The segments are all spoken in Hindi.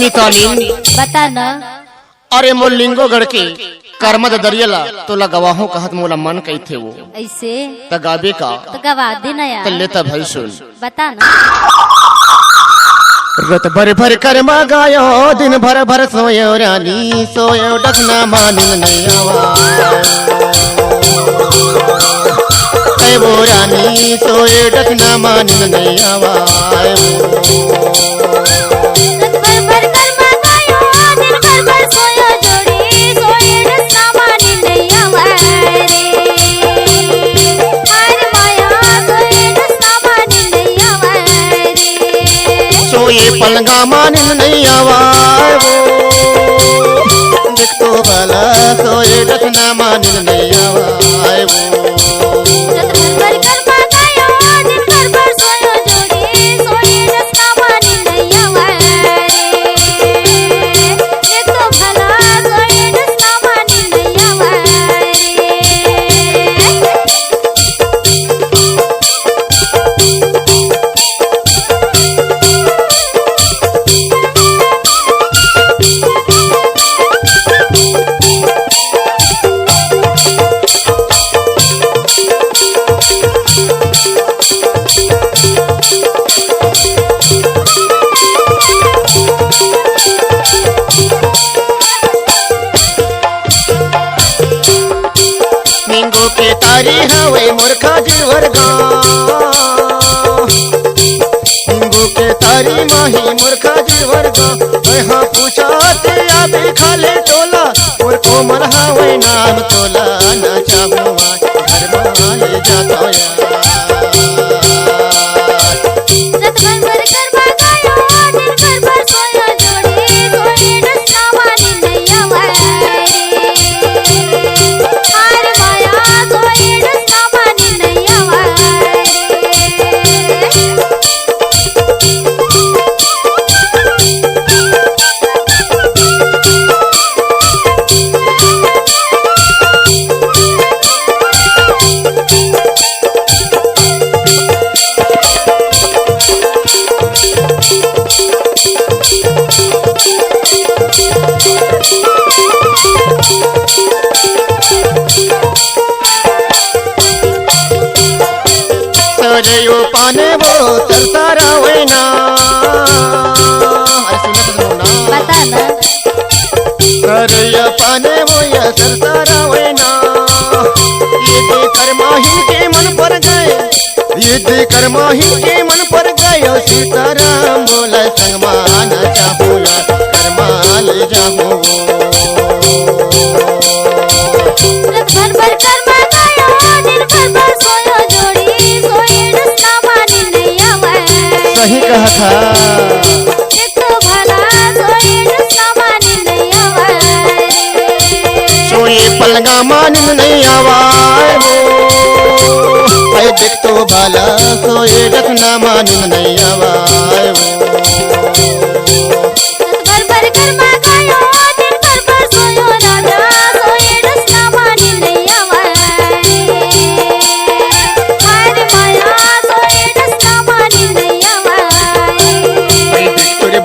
मितालीन बता न। अरे मोल लिंगो गढ़ के कर्मद दरियला तो लगवाहो कहत मोला मन कही थे वो ऐसे तगाबे का तो गवा दे ना यार। लेता भाई सुन बता न। रत भर भर कर्मा गायो दिन भर भर सोयो रानी सोयो डखना मानिन नहीं आवा वो रानी सोए डखना मानिन नहीं आवा सोए पलंगा मानिन नहीं आवा देख तो भला सोए डखना मानिन नहीं आवा के तारी हवे मूर्खा जीवर हिंगू के तारी माही मूर्खा जीवर हाँ पूछा आदि खाले टोला और कोमल हवे नाम तोला ना चाहूँ घर माले जाता सजयो पाने वो चलता ना बता न। सजयो पाने वो या चलता ना ये देखकर माहिन के मन पर गए ये देखकर माहिन के मन पर गए सीताराम बोला संग माना चाहूला करमाल जाहू सही कहा था सोए पलंगा मानिन नहीं आवा देख तो भला सोए डखना मानिन नहीं आवा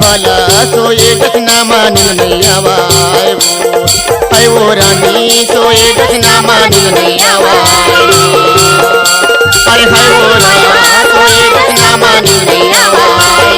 भला सोए डखना मानिन नहीं आवा वो रानी सोए डखना मानिन नहीं आवा अरे हाय वो रानी सोए डखना मानिन नहीं आवा।